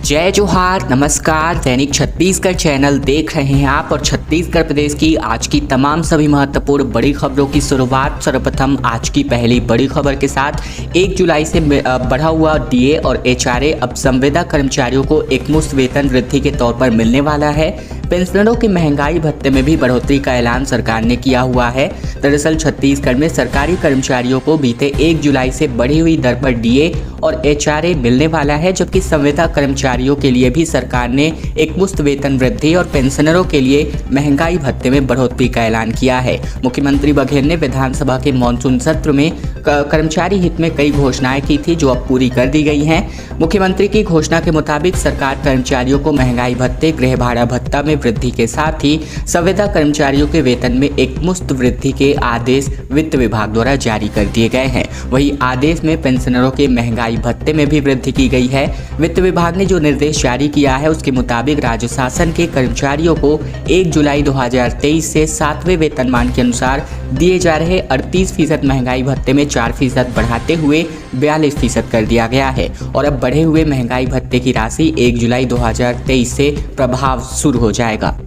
जय जोहार, नमस्कार। दैनिक छत्तीसगढ़ चैनल देख रहे हैं आप और छत्तीसगढ़ प्रदेश की आज की तमाम सभी महत्वपूर्ण बड़ी खबरों की शुरुआत सर्वप्रथम आज की पहली बड़ी खबर के साथ 1 जुलाई से बढ़ा हुआ डीए और एचआरए अब संविदा कर्मचारियों को एकमुश्त वेतन वृद्धि के तौर पर मिलने वाला है। पेंशनरों के महंगाई भत्ते में भी बढ़ोतरी का ऐलान सरकार ने किया हुआ है। दरअसल छत्तीसगढ़ में सरकारी कर्मचारियों को बीते 1 जुलाई से बढ़ी हुई दर पर डीए और एचआरए मिलने वाला है, जबकि संविदा कर्मचारियों के लिए भी सरकार ने एकमुश्त वेतन वृद्धि और पेंशनरों के लिए महंगाई भत्ते में बढ़ोतरी का ऐलान किया है। मुख्यमंत्री बघेल ने विधानसभा के मानसून सत्र में कर्मचारी हित में कई घोषणाएं की थी, जो अब पूरी कर दी गई हैं। मुख्यमंत्री की घोषणा के मुताबिक सरकार कर्मचारियों को महंगाई भत्ते, गृह भाड़ा भत्ता में वृद्धि के साथ ही संविदा कर्मचारियों के वेतन में एकमुश्त वृद्धि के आदेश वित्त विभाग द्वारा जारी कर दिए गए हैं। वहीं आदेश में पेंशनरों के महंगाई भत्ते में भी वृद्धि की गई है। वित्त विभाग ने जो निर्देश जारी किया है उसके मुताबिक राज्य शासन के कर्मचारियों को 1 जुलाई 2023 से 7वें वेतनमान के अनुसार दिए जा रहे 38% महंगाई भत्ते में 4% बढ़ाते हुए 42% कर दिया गया है और अब बढ़े हुए महंगाई भत्ते की राशि 1 जुलाई 2023 से प्रभाव शुरू हो जाएगा।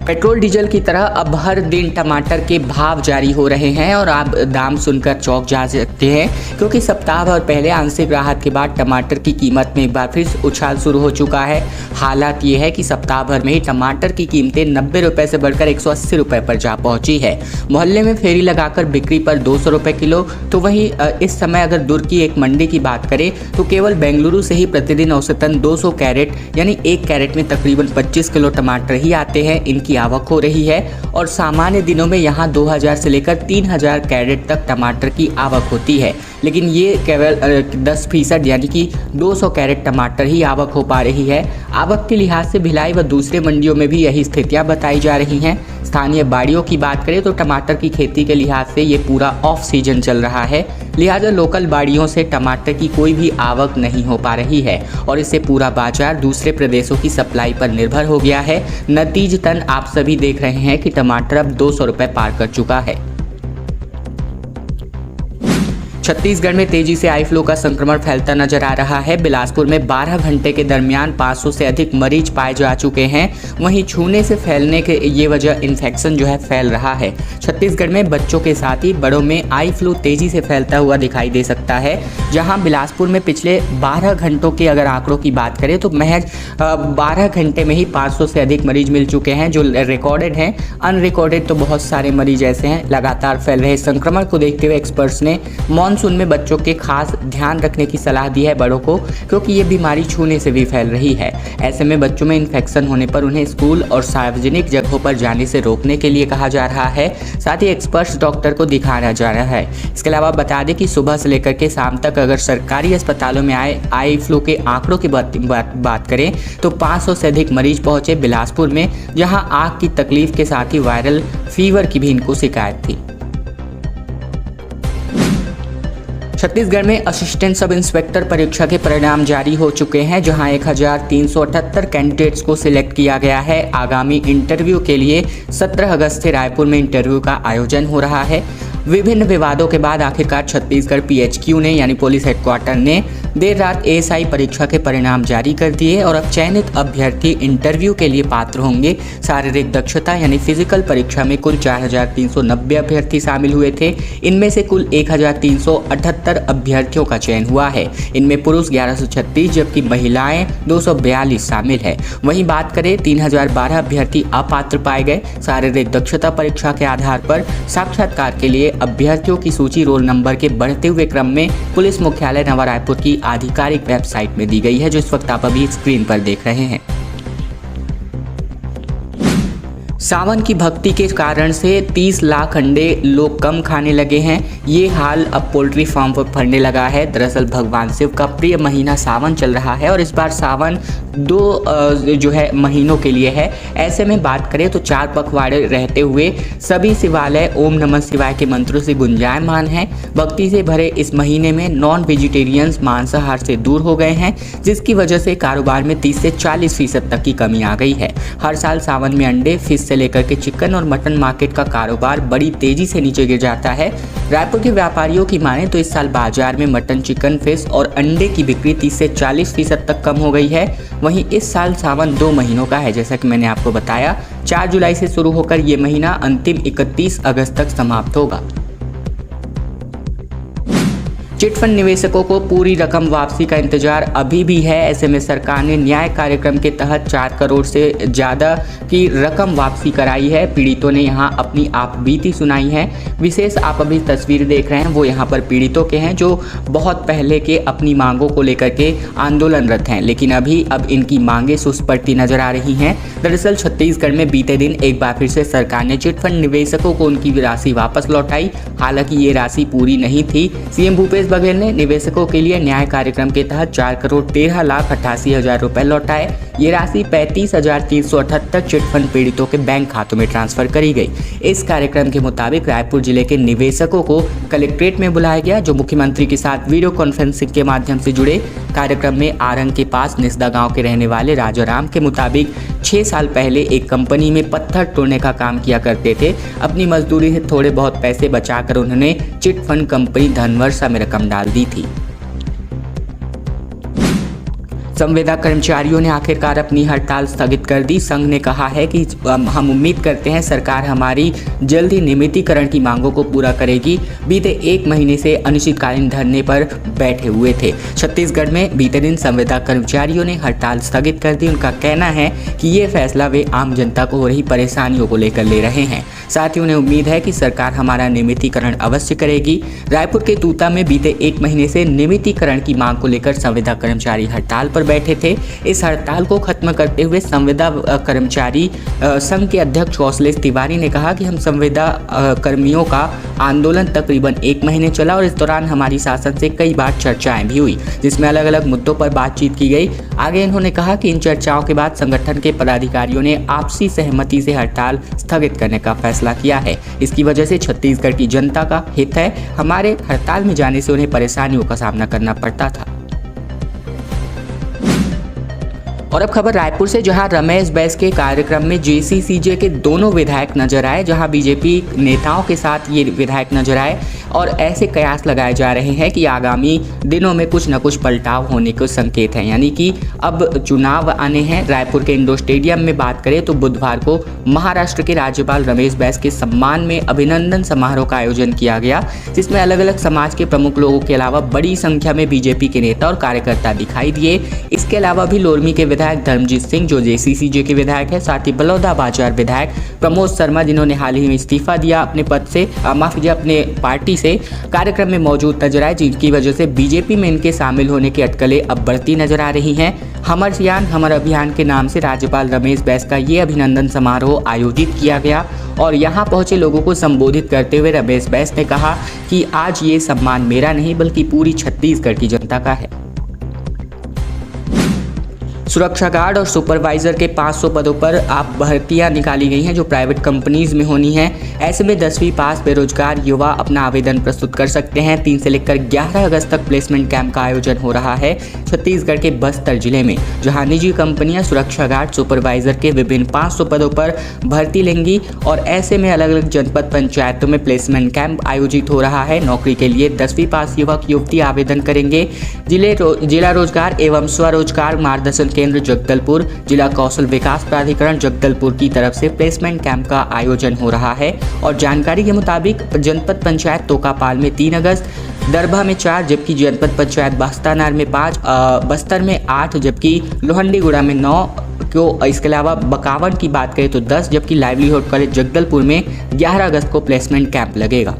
पेट्रोल डीजल की तरह अब हर दिन टमाटर के भाव जारी हो रहे हैं और आप दाम सुनकर चौंक जा सकते हैं, क्योंकि सप्ताह भर पहले आंशिक राहत के बाद टमाटर की कीमत में एक बार फिर उछाल शुरू हो चुका है। हालात ये है कि सप्ताह भर में ही टमाटर की कीमतें 90 रुपये से बढ़कर 180 रुपये पर जा पहुंची है। मोहल्ले में फेरी लगाकर बिक्री पर 200 रुपये किलो। तो वहीं इस समय अगर दुर्ग की एक मंडी की बात करें तो केवल बेंगलुरु से ही प्रतिदिन औसतन 200 कैरेट यानी 1 कैरेट में तकरीबन 25 किलो टमाटर ही आते हैं। इनकी आवक हो रही है और सामान्य दिनों में यहाँ 2000 से लेकर 3000 कैरेट तक टमाटर की आवक होती है, लेकिन ये केवल 10% यानी कि 200 कैरेट टमाटर ही आवक हो पा रही है। आवक के लिहाज से भिलाई व दूसरे मंडियों में भी यही स्थितियां बताई जा रही हैं। स्थानीय बाड़ियों की बात करें तो टमाटर की खेती के लिहाज से ये पूरा ऑफ सीजन चल रहा है, लिहाजा लोकल बाड़ियों से टमाटर की कोई भी आवक नहीं हो पा रही है और इससे पूरा बाजार दूसरे प्रदेशों की सप्लाई पर निर्भर हो गया है। नतीजतन आप सभी देख रहे हैं कि टमाटर अब 200 रुपये पार कर चुका है। छत्तीसगढ़ में तेजी से आई फ्लू का संक्रमण फैलता नजर आ रहा है। बिलासपुर में 12 घंटे के दरमियान 500 से अधिक मरीज पाए जा चुके हैं। वहीं छूने से फैलने के ये वजह इन्फेक्शन जो है फैल रहा है। छत्तीसगढ़ में बच्चों के साथ ही बड़ों में आई फ्लू तेजी से फैलता हुआ दिखाई दे सकता है। जहां बिलासपुर में पिछले 12 घंटों के अगर आंकड़ों की बात करें तो महज 12 घंटे में ही 500 से अधिक मरीज मिल चुके हैं, जो रिकॉर्डेड हैं। अनरिकॉर्डेड तो बहुत सारे मरीज ऐसे हैं। लगातार फैल रहे संक्रमण को देखते हुए एक्सपर्ट्स ने मानसून में बच्चों के खास ध्यान रखने की सलाह दी है बड़ों को, क्योंकि ये बीमारी छूने से भी फैल रही है। ऐसे में बच्चों में इन्फेक्शन होने पर उन्हें स्कूल और सार्वजनिक जगहों पर जाने से रोकने के लिए कहा जा रहा है। साथ ही एक्सपर्ट्स डॉक्टर को दिखाया जा रहा है। इसके अलावा बता दें कि सुबह से लेकर के शाम तक अगर सरकारी अस्पतालों में आए आई फ्लू के आंकड़ों की बात करें तो 500 से अधिक मरीज पहुंचे बिलासपुर में, जहां आंख की तकलीफ के साथ ही वायरल फीवर की भी इनको शिकायत थी। छत्तीसगढ़ में असिस्टेंट सब इंस्पेक्टर परीक्षा के परिणाम जारी हो चुके हैं, जहां 1378 कैंडिडेट्स को सिलेक्ट किया गया है। आगामी इंटरव्यू के लिए 17 अगस्त से रायपुर में इंटरव्यू का आयोजन हो रहा है। विभिन्न विवादों के बाद आखिरकार छत्तीसगढ़ पीएचक्यू ने यानी पुलिस हेडक्वार्टर ने देर रात एएसआई परीक्षा के परिणाम जारी कर दिए और अब चयनित अभ्यर्थी इंटरव्यू के लिए पात्र होंगे। शारीरिक दक्षता यानी फिजिकल परीक्षा में कुल 4390 अभ्यर्थी शामिल हुए थे। इनमें से कुल 1378 अभ्यर्थियों का चयन हुआ है। इनमें पुरुष 1136 जबकि महिलाएं 242 शामिल है। वहीं बात करें 3012 अभ्यर्थी अपात्र पाए गए। शारीरिक दक्षता परीक्षा के आधार पर साक्षात्कार के लिए अभ्यर्थियों की सूची रोल नंबर के बढ़ते हुए क्रम में पुलिस मुख्यालय नवा रायपुर की आधिकारिक वेबसाइट में दी गई है, जो इस वक्त आप अभी स्क्रीन पर देख रहे हैं। सावन की भक्ति के कारण से 30 लाख अंडे लोग कम खाने लगे हैं। ये हाल अब पोल्ट्री फार्म पर फैलने लगा है। दरअसल भगवान शिव का प्रिय महीना सावन चल रहा है और इस बार सावन 2 जो है महीनों के लिए है। ऐसे में बात करें तो 4 पखवाड़े रहते हुए सभी शिवालय ओम नमः शिवाय के मंत्रों से गुंजायमान हैं। भक्ति से भरे इस महीने में नॉन वेजिटेरियंस मांसाहार से दूर हो गए हैं, जिसकी वजह से कारोबार में 30 से 40% तक की कमी आ गई है। हर साल सावन में अंडे, फिश से लेकर के चिकन और मटन मार्केट का कारोबार बड़ी तेजी से नीचे गिर जाता है। रायपुर के व्यापारियों की माने तो इस साल बाजार में मटन, चिकन, फिश और अंडे की बिक्री 30 से 40% तक कम हो गई है। वहीं इस साल सावन 2 महीनों का है, जैसा कि मैंने आपको बताया। 4 जुलाई से शुरू होकर ये महीना अंतिम 31 अगस्त तक समाप्त होगा। चिटफंड निवेशकों को पूरी रकम वापसी का इंतजार अभी भी है। ऐसे में सरकार ने न्याय कार्यक्रम के तहत 4 करोड़ से ज़्यादा की रकम वापसी कराई है। पीड़ितों ने यहां अपनी आप बीती सुनाई है। विशेष आप अभी तस्वीर देख रहे हैं वो यहां पर पीड़ितों के हैं, जो बहुत पहले के अपनी मांगों को लेकर के आंदोलनरत हैं, लेकिन अब इनकी मांगें सुस्त पड़ती नजर आ रही हैं। दरअसल छत्तीसगढ़ में बीते दिन एक बार फिर से सरकार ने चिटफंड निवेशकों को उनकी राशि वापस लौटाई। हालांकि ये राशि पूरी नहीं थी। सीएम भूपेश बघेल ने निवेशकों के लिए न्याय कार्यक्रम के तहत 4 करोड़ 13,88,000 रुपए लौटाए। ये राशि 35,378 चिटफंड पीड़ितों के बैंक खातों में ट्रांसफर करी गई। इस कार्यक्रम के मुताबिक रायपुर जिले के निवेशकों को कलेक्ट्रेट में बुलाया गया, जो मुख्यमंत्री के साथ वीडियो कॉन्फ्रेंसिंग के माध्यम से जुड़े। कार्यक्रम में आरंग के पास निस्दा गांव के रहने वाले राजाराम के मुताबिक 6 साल पहले एक कंपनी में पत्थर तोड़ने का काम किया करते थे। अपनी मजदूरी से थोड़े बहुत पैसे बचाकर उन्होंने चिटफंड कंपनी धनवर्षा में रकम डाल दी थी। संविदा कर्मचारियों ने आखिरकार अपनी हड़ताल स्थगित कर दी। संघ ने कहा है कि हम उम्मीद करते हैं सरकार हमारी जल्द ही नियमितीकरण की मांगों को पूरा करेगी। बीते 1 महीने से अनिश्चितकालीन धरने पर बैठे हुए थे। छत्तीसगढ़ में बीते दिन संविदा कर्मचारियों ने हड़ताल स्थगित कर दी। उनका कहना है कि ये फैसला वे आम जनता को हो रही परेशानियों को लेकर ले रहे हैं। साथ ही उन्हें उम्मीद है कि सरकार हमारा नियमितीकरण अवश्य करेगी। रायपुर के तूता में बीते 1 महीने से नियमितीकरण की मांग को लेकर संविदा कर्मचारी हड़ताल पर बैठे थे। इस हड़ताल को खत्म करते हुए संविदा कर्मचारी संघ के अध्यक्ष कौशलेश तिवारी ने कहा कि हम संविदा कर्मियों का आंदोलन तकरीबन 1 महीने चला और इस दौरान हमारी शासन से कई बार चर्चाएं भी हुई, जिसमें अलग अलग मुद्दों पर बातचीत की गई। आगे इन्होंने कहा कि इन चर्चाओं के बाद संगठन के पदाधिकारियों ने आपसी सहमति से हड़ताल स्थगित करने का फैसला किया है। इसकी वजह से छत्तीसगढ़ की जनता का हित है। हमारे हड़ताल में जाने से उन्हें परेशानियों का सामना करना पड़ता था। और अब खबर रायपुर से, जहां रमेश बैस के कार्यक्रम में जेसीसीजे के दोनों विधायक नजर आए। जहां बीजेपी नेताओं के साथ ये विधायक नजर आए और ऐसे कयास लगाए जा रहे हैं कि आगामी दिनों में कुछ न कुछ पलटाव होने के संकेत हैं, यानी कि अब चुनाव आने हैं। रायपुर के इंडोर स्टेडियम में बात करें तो बुधवार को महाराष्ट्र के राज्यपाल रमेश बैस के सम्मान में अभिनंदन समारोह का आयोजन किया गया, जिसमें अलग अलग समाज के प्रमुख लोगों के अलावा बड़ी संख्या में बीजेपी के नेता और कार्यकर्ता दिखाई दिए। इसके अलावा भी लोरमी के विधायक धर्मजीत सिंह, जो जेसीसीजे के विधायक है, साथ ही बलौदा बाजार विधायक प्रमोद शर्मा, जिन्होंने हाल ही में इस्तीफा दिया अपने पद से, अपने पार्टी से, कार्यक्रम में मौजूद नजर आए, जिनकी वजह से बीजेपी में इनके शामिल होने की अटकलें अब बढ़ती नजर आ रही हैं। हमर सियान हमर अभियान के नाम से राज्यपाल रमेश बैस का ये अभिनंदन समारोह आयोजित किया गया और यहाँ पहुंचे लोगों को संबोधित करते हुए रमेश बैस ने कहा कि आज ये सम्मान मेरा नहीं बल्कि पूरी छत्तीसगढ़ की जनता का है। सुरक्षा गार्ड और सुपरवाइजर के 500 पदों पर आप भर्तियां निकाली गई हैं, जो प्राइवेट कंपनीज में होनी है। ऐसे में 10वीं पास बेरोजगार युवा अपना आवेदन प्रस्तुत कर सकते हैं। 3 से लेकर 11 अगस्त तक प्लेसमेंट कैंप का आयोजन हो रहा है छत्तीसगढ़ के बस्तर जिले में, जहां निजी कंपनियां सुरक्षा गार्ड, सुपरवाइजर के विभिन्न 500 पदों पर भर्ती लेंगी और ऐसे में अलग अलग जनपद पंचायतों में प्लेसमेंट कैंप आयोजित हो रहा है। नौकरी के लिए 10वीं पास युवक युवती आवेदन करेंगे। जिला रोजगार एवं स्वरोजगार मार्गदर्शन केंद्र जगदलपुर, जिला कौशल विकास प्राधिकरण जगदलपुर की तरफ से प्लेसमेंट कैंप का आयोजन हो रहा है और जानकारी के मुताबिक जनपद पंचायत तोकापाल में 3 अगस्त, दरभा में 4, जबकि जनपद पंचायत बास्तानार में 5, बस्तर में 8, जबकि लोहंडीगुड़ा में 9 को, इसके अलावा बकावन की बात करें तो 10, जबकि लाइवलीहुड कॉलेज जगदलपुर में 11 अगस्त को प्लेसमेंट कैंप लगेगा।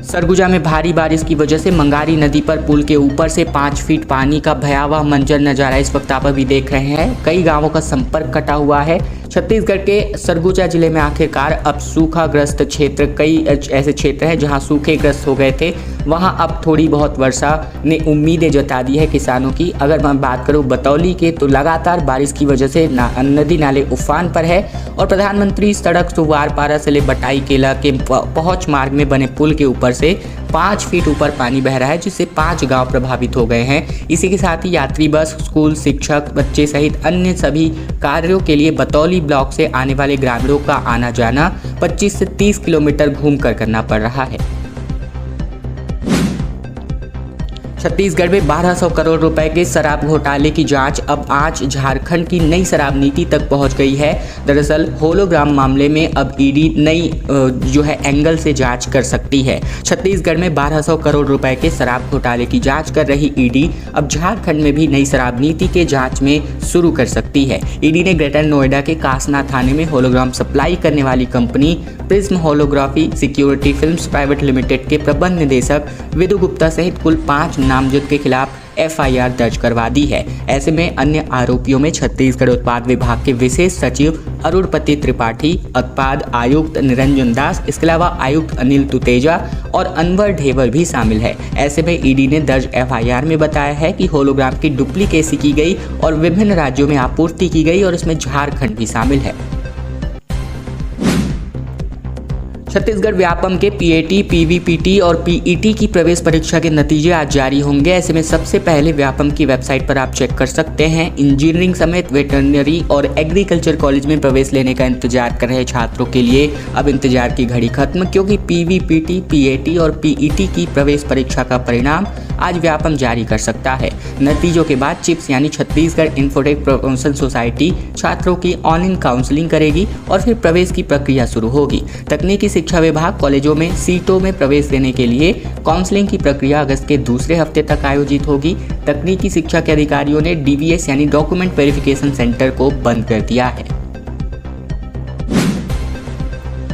सरगुजा में भारी बारिश की वजह से मंगारी नदी पर पुल के ऊपर से 5 फीट पानी का भयावह मंजर नजारा इस वक्त आप अभी देख रहे हैं। कई गांवों का संपर्क कटा हुआ है। छत्तीसगढ़ के सरगुजा जिले में आखिरकार अब सूखाग्रस्त क्षेत्र, कई ऐसे क्षेत्र हैं जहां सूखे ग्रस्त हो गए थे। वहां अब थोड़ी बहुत वर्षा ने उम्मीदें जता दी है किसानों की। अगर मैं बात करूं बतौली के, तो लगातार बारिश की वजह से नदी नाले उफान पर है और प्रधानमंत्री सड़क सुवारपारा से ले बटाई केला के पहुंच मार्ग में बने पुल के ऊपर से 5 फीट ऊपर पानी बह रहा है, जिससे 5 गांव प्रभावित हो गए हैं। इसी के साथ ही यात्री बस, स्कूल, शिक्षक, बच्चे सहित अन्य सभी कार्यों के लिए बतौली ब्लॉक से आने वाले ग्रामीणों का आना जाना 25 से 30 किलोमीटर घूमकर करना पड़ रहा है। छत्तीसगढ़ में 1200 करोड़ रुपए के शराब घोटाले की जांच अब आज झारखंड की नई शराब नीति तक पहुंच गई है। दरअसल होलोग्राम मामले में अब ईडी नई एंगल से जांच कर सकती है। छत्तीसगढ़ में 1200 करोड़ रुपए के शराब घोटाले की जांच कर रही ईडी अब झारखंड में भी नई शराब नीति के जांच में शुरू कर सकती है। ईडी ने ग्रेटर नोएडा के कासना थाने में होलोग्राम सप्लाई करने वाली company prism holography security films private limited के प्रबंध निदेशक विदु गुप्ता सहित कुल 5 नामजद के खिलाफ एफआईआर दर्ज करवा दी है। ऐसे में अन्य आरोपियों में छत्तीसगढ़ उत्पाद विभाग के विशेष सचिव अरुणपति त्रिपाठी, उत्पाद आयुक्त निरंजन दास, इसके अलावा आयुक्त अनिल तुतेजा और अनवर ढेबर भी शामिल है। ऐसे में ईडी ने दर्ज एफआईआर में बताया है कि होलोग्राम की डुप्लीकेसी की गई और विभिन्न राज्यों में आपूर्ति की गई और इसमें झारखंड भी शामिल है। छत्तीसगढ़ व्यापम के पीएटी, पीवीपीटी और पीईटी की प्रवेश परीक्षा के नतीजे आज जारी होंगे। ऐसे में सबसे पहले व्यापम की वेबसाइट पर आप चेक कर सकते हैं। इंजीनियरिंग समेत वेटरनरी और एग्रीकल्चर कॉलेज में प्रवेश लेने का इंतजार कर रहे छात्रों के लिए अब इंतजार की घड़ी खत्म, क्योंकि पीवीपीटी, पीएटी और पीईटी की प्रवेश परीक्षा का परिणाम आज व्यापम जारी कर सकता है। नतीजों के बाद चिप्स यानी छत्तीसगढ़ इन्फोटेक प्रमोशन सोसाइटी छात्रों की ऑनलाइन काउंसलिंग करेगी और फिर प्रवेश की प्रक्रिया शुरू होगी। तकनीकी शिक्षा विभाग कॉलेजों में सीटों में प्रवेश लेने के लिए काउंसलिंग की प्रक्रिया अगस्त के दूसरे हफ्ते तक आयोजित होगी। तकनीकी शिक्षा के अधिकारियों ने डीवीएस यानी डॉक्यूमेंट वेरिफिकेशन सेंटर को बंद कर दिया है।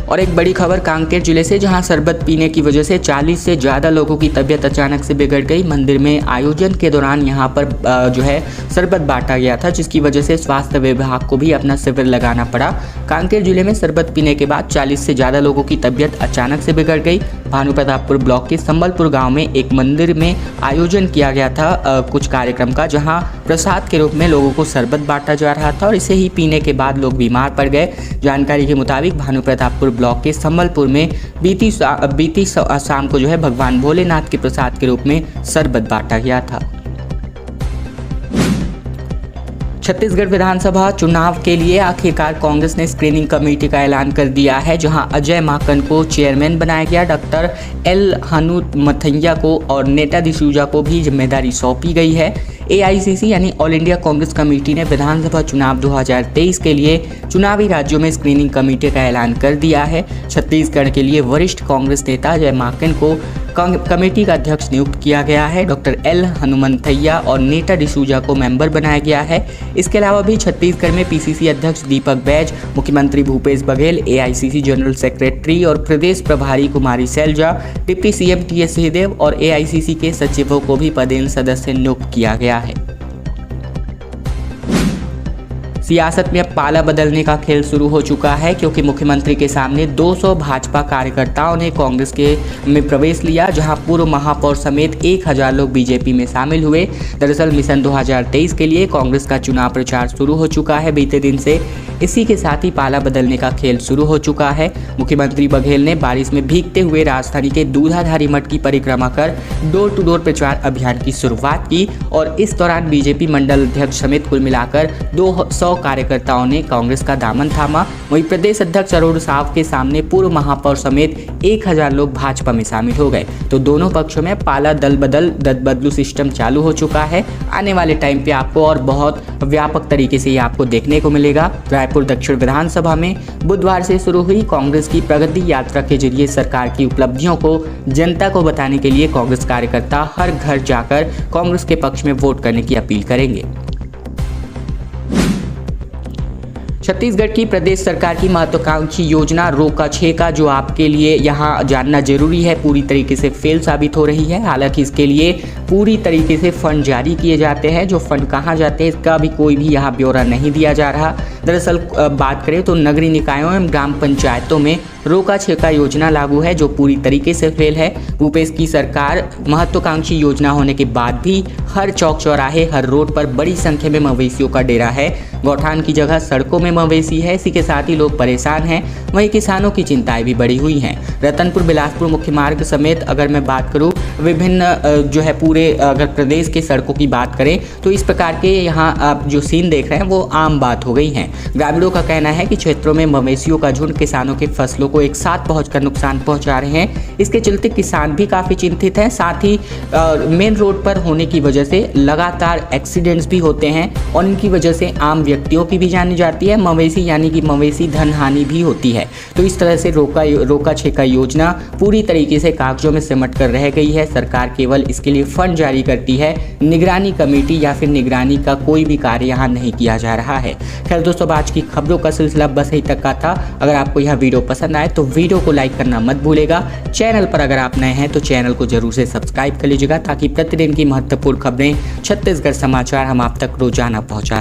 और एक बड़ी खबर कांकेर जिले से, जहां शरबत पीने की वजह से 40 से ज़्यादा लोगों की तबीयत अचानक से बिगड़ गई। मंदिर में आयोजन के दौरान यहां पर शरबत बांटा गया था, जिसकी वजह से स्वास्थ्य विभाग को भी अपना शिविर लगाना पड़ा। कांकेर जिले में शरबत पीने के बाद 40 से ज़्यादा लोगों की तबीयत अचानक से बिगड़ गई। भानुप्रतापपुर ब्लॉक के संबलपुर गाँव में एक मंदिर में आयोजन किया गया था कुछ कार्यक्रम का, जहाँ प्रसाद के रूप में लोगों को शरबत बांटा जा रहा था और इसे ही पीने के बाद लोग बीमार पड़ गए। जानकारी के मुताबिक भानुप्रतापपुर ब्लॉक के संबलपुर में बीती शाम को भगवान भोलेनाथ के प्रसाद के रूप में शरबत बांटा गया था। छत्तीसगढ़ विधानसभा चुनाव के लिए आखिरकार कांग्रेस ने स्क्रीनिंग कमेटी का ऐलान कर दिया है, जहां अजय माकन को चेयरमैन बनाया गया, डॉक्टर एल हनुमंथैया को और नेता डिसूजा को भी जिम्मेदारी सौंपी गई है। एआईसीसी यानी ऑल इंडिया कांग्रेस कमेटी ने विधानसभा चुनाव 2023 के लिए चुनावी राज्यों में स्क्रीनिंग कमेटी का ऐलान कर दिया है। छत्तीसगढ़ के लिए वरिष्ठ कांग्रेस नेता अजय माकन को कमेटी का अध्यक्ष नियुक्त किया गया है। डॉक्टर एल हनुमंथैया और नेता डिसूजा को मेंबर बनाया गया है। इसके अलावा भी छत्तीसगढ़ में पीसीसी अध्यक्ष दीपक बैज, मुख्यमंत्री Bhupesh Baghel, AICC general secretary और प्रदेश प्रभारी Kumari Selja, deputy CM T S Singhdeo और एआईसीसी के सचिवों को भी पदेन सदस्य नियुक्त किया गया है। सियासत में अब पाला बदलने का खेल शुरू हो चुका है, क्योंकि मुख्यमंत्री के सामने 200 भाजपा कार्यकर्ताओं ने कांग्रेस में प्रवेश लिया, जहां पूर्व महापौर समेत 1000 लोग बीजेपी में शामिल हुए। दरअसल मिशन 2023 के लिए कांग्रेस का चुनाव प्रचार शुरू हो चुका है बीते दिन से। इसी के साथ ही पाला बदलने का खेल शुरू हो चुका है। मुख्यमंत्री बघेल ने बारिश में भीगते हुए राजधानी के दूधाधारी मठ की परिक्रमा कर डोर टू डोर प्रचार अभियान की शुरुआत की और इस दौरान बीजेपी मंडल अध्यक्ष समेत कुल मिलाकर 200 कार्यकर्ताओं ने कांग्रेस का दामन थामा। वहीं प्रदेश अध्यक्ष अरुण साव के सामने पूर्व महापौर समेत 1000 लोग भाजपा में शामिल हो गए। तो दोनों पक्षों में पाला दल बदलू सिस्टम चालू हो चुका है। आने वाले टाइम पे आपको और बहुत व्यापक तरीके से ये आपको देखने को मिलेगा। रायपुर दक्षिण विधानसभा में बुधवार से शुरू हुई कांग्रेस की प्रगति यात्रा के जरिए सरकार की उपलब्धियों को जनता को बताने के लिए कांग्रेस कार्यकर्ता हर घर जाकर कांग्रेस के पक्ष में वोट करने की अपील करेंगे। छत्तीसगढ़ की प्रदेश सरकार की महत्वाकांक्षी योजना रोका छेका जो आपके लिए यहाँ जानना जरूरी है, पूरी तरीके से फेल साबित हो रही है। हालांकि इसके लिए पूरी तरीके से फंड जारी किए जाते हैं, जो फंड कहाँ जाते हैं इसका भी कोई भी यहाँ ब्यौरा नहीं दिया जा रहा। दरअसल बात करें तो नगरीय निकायों एवं ग्राम पंचायतों में रोका छेका योजना लागू है, जो पूरी तरीके से फेल है। भूपेश की सरकार महत्वाकांक्षी योजना होने के बाद भी हर चौक चौराहे, हर रोड पर बड़ी संख्या में मवेशियों का डेरा है। गौठान की जगह सड़कों में मवेशी है, इसी के साथ ही लोग परेशान हैं। वहीं किसानों की चिंताएं भी बढ़ी हुई हैं। रतनपुर बिलासपुर मुख्य मार्ग समेत अगर मैं बात करूं, विभिन्न जो है पूरे अगर प्रदेश के सड़कों की बात करें तो इस प्रकार के यहाँ आप जो सीन देख रहे हैं वो आम बात हो गई हैं। ग्रामीणों का कहना है कि क्षेत्रों में मवेशियों का झुंड किसानों के फसलों को एक साथ पहुंचकर नुकसान पहुंचा रहे हैं। इसके चलते किसान भी काफ़ी चिंतित हैं। साथ ही मेन रोड पर होने की वजह से लगातार एक्सीडेंट्स भी होते हैं और इनकी वजह से आम व्यक्तियों की भी जानी जाती है। मवेशी यानी कि मवेशी धन हानि भी होती है। तो इस तरह से रोका छेका योजना पूरी तरीके से कागजों में सिमट कर रह गई है। सरकार केवल इसके लिए फंड जारी करती है, निगरानी कमेटी या फिर निगरानी का कोई भी कार्य यहाँ नहीं किया जा रहा है। खैर दोस्तों, आज की खबरों का सिलसिला बस यहीं तक का था। अगर आपको यह वीडियो पसंद आए तो वीडियो को लाइक करना मत भूलेगा। चैनल पर अगर आप नए हैं तो चैनल को जरूर से सब्सक्राइब कर लीजिएगा, ताकि प्रतिदिन की महत्वपूर्ण खबरें छत्तीसगढ़ समाचार हम आप तक रोजाना पहुंचा